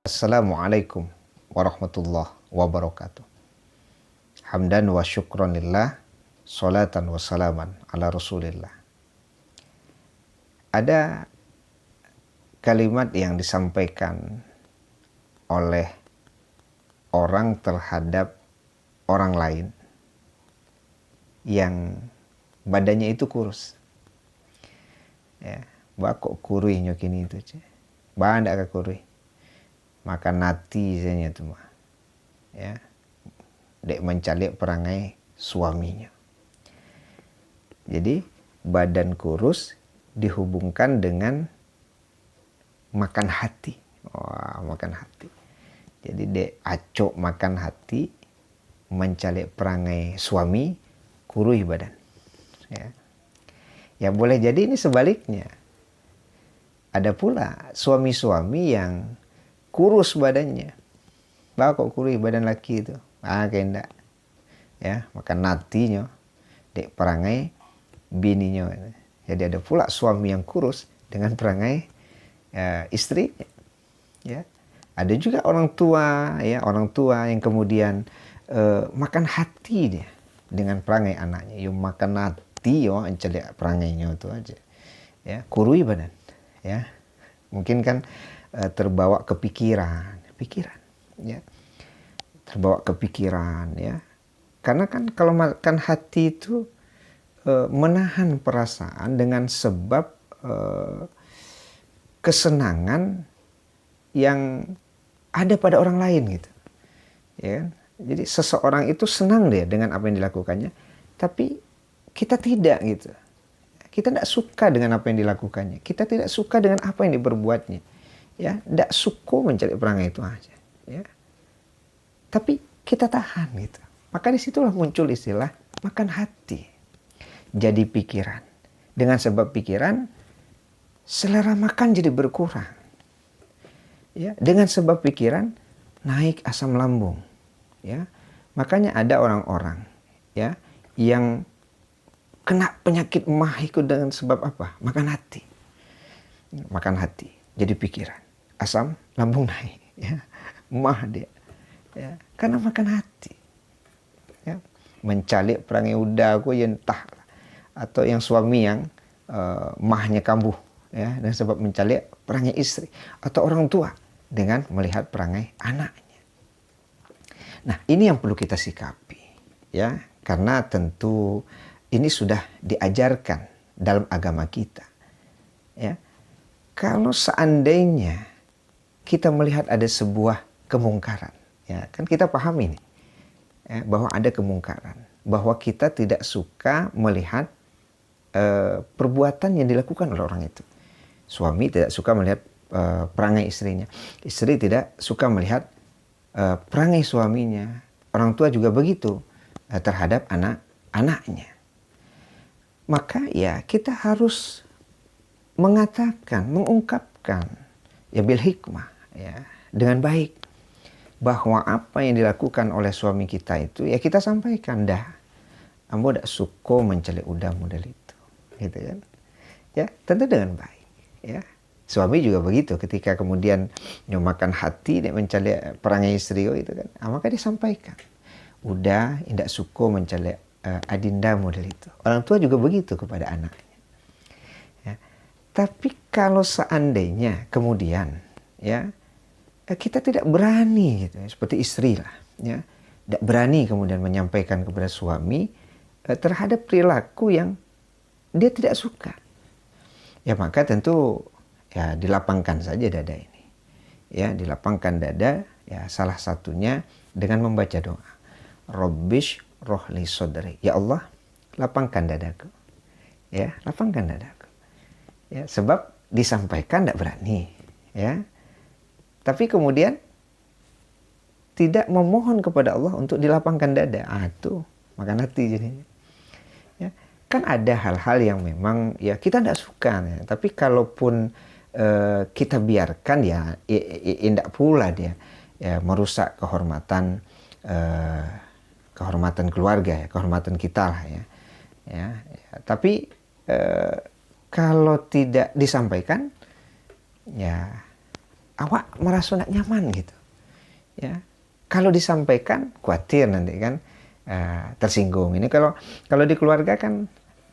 Assalamualaikum warahmatullahi wabarakatuh. Hamdan wa syukron lillah, salatan wa salaman ala rasulillah. Ada kalimat yang disampaikan oleh orang terhadap orang lain yang badannya itu kurus. Ya, kok kurui nyokini itu, ndak kurui. Makan nati saja tu mah. Ya. Dek mencalik perangai suaminya. Jadi badan kurus dihubungkan dengan makan hati. Wah, makan hati. Jadi dek acok makan hati, mencalik perangai suami, kurui badan. Ya. Ya boleh jadi ini sebaliknya. Ada pula suami-suami yang kurus badannya. Kok kurus badan laki itu? Kayak enggak. Ya, makan natinya, dek perangai bininya. Jadi ada pula suami yang kurus dengan perangai istrinya. Ya. Ada juga orang tua, ya, orang tua yang kemudian makan hati dia dengan perangai anaknya. Yo makan nati yo celik perangainya itu aja. Ya, kurui badan. Ya. Mungkin kan terbawa kepikiran, ya. Terbawa kepikiran, ya. Karena kan kalau makan hati itu menahan perasaan dengan sebab kesenangan yang ada pada orang lain gitu. Ya. Jadi seseorang itu senang dia dengan apa yang dilakukannya, tapi kita tidak gitu. Kita tidak suka dengan apa yang dilakukannya. Kita tidak suka dengan apa yang diperbuatnya. Ya, tidak suka mencari perangai itu aja. Ya. Tapi kita tahan gitu. Maka disitulah muncul istilah makan hati. Jadi pikiran. Dengan sebab pikiran, selera makan jadi berkurang. Ya, dengan sebab pikiran, naik asam lambung. Ya, makanya ada orang-orang ya yang kena penyakit emah itu dengan sebab apa? Makan hati. Makan hati. Jadi pikiran. Asam lambung naik. Ya. Emah dia. Ya. Karena makan hati. Ya. Mencalik perangai udah aku yang entah. Atau yang suami yang mahnya kambuh. Ya. Dan sebab mencalik perangai istri. Atau orang tua. Dengan melihat perangai anaknya. Nah ini yang perlu kita sikapi. Ya. Karena tentu ini sudah diajarkan dalam agama kita. Ya. Kalau seandainya kita melihat ada sebuah kemungkaran, ya, kan kita paham ini, ya, bahwa ada kemungkaran, bahwa kita tidak suka melihat perbuatan yang dilakukan oleh orang itu. Suami tidak suka melihat perangai istrinya, istri tidak suka melihat perangai suaminya, orang tua juga begitu terhadap anak-anaknya. Maka ya kita harus mengatakan, mengungkapkan ya bil hikmah, ya, dengan baik, bahwa apa yang dilakukan oleh suami kita itu ya kita sampaikan, dah ambo dak suko menceli udah model itu, gitu kan. Ya, tentu dengan baik, ya. Suami juga begitu, ketika kemudian nyomakan hati dia menceli perangai istri itu kan, maka disampaikan, udah indak suko menceli adinda model itu. Orang tua juga begitu kepada anaknya. Ya. Tapi kalau seandainya kemudian ya kita tidak berani gitu, seperti istri lah, ya, tidak berani kemudian menyampaikan kepada suami terhadap perilaku yang dia tidak suka, ya maka tentu ya dilapangkan saja dada ini, ya dilapangkan dada, ya salah satunya dengan membaca doa, Rabbish rohli sodri, ya Allah lapangkan dadaku, ya lapangkan dadaku, ya sebab disampaikan tidak berani, ya tapi kemudian tidak memohon kepada Allah untuk dilapangkan dada, tuh makan hati jadinya, ya kan ada hal-hal yang memang ya kita tidak suka, ya. Tapi kalaupun kita biarkan ya tidak pula dia ya merusak kehormatan kehormatan keluarga, ya, kehormatan kita lah ya. Ya. Tapi kalau tidak disampaikan, ya awak merasa tidak nyaman gitu. Ya, kalau disampaikan khawatir nanti kan tersinggung. Ini kalau di keluarga kan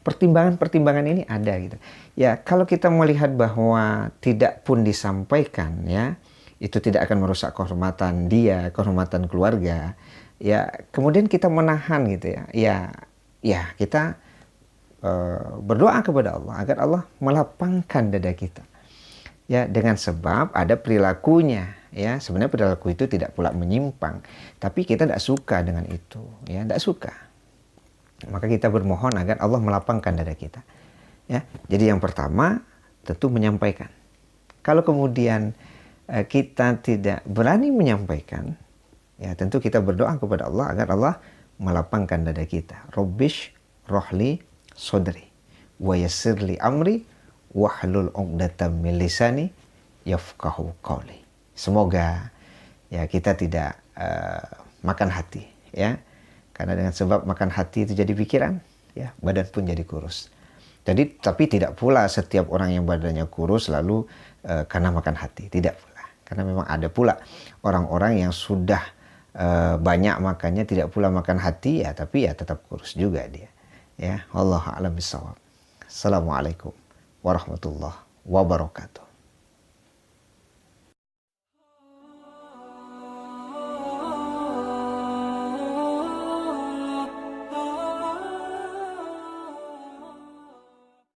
pertimbangan-pertimbangan ini ada gitu. Ya, kalau kita melihat bahwa tidak pun disampaikan ya, itu tidak akan merusak kehormatan dia, kehormatan keluarga. Ya, kemudian kita menahan gitu ya. Ya kita berdoa kepada Allah agar Allah melapangkan dada kita. Ya, dengan sebab ada perilakunya. Ya, sebenarnya perilaku itu tidak pula menyimpang, tapi kita tidak suka dengan itu. Ya, tidak suka. Maka kita bermohon agar Allah melapangkan dada kita. Ya, jadi yang pertama tentu menyampaikan. Kalau kemudian kita tidak berani menyampaikan, ya tentu kita berdoa kepada Allah agar Allah melapangkan dada kita. Rabbish rohli sodri wa yassirli amri wahlul 'uqdatam min lisani yafqahu qawli. Semoga ya kita tidak makan hati ya. Karena dengan sebab makan hati itu jadi pikiran, ya badan pun jadi kurus. Jadi tapi tidak pula setiap orang yang badannya kurus lalu karena makan hati, tidak pula. Karena memang ada pula orang-orang yang sudah banyak makannya tidak pula makan hati ya, tapi ya tetap kurus juga dia. Ya, wallahu a'lam bishawab. Assalamualaikum warahmatullahi wabarakatuh.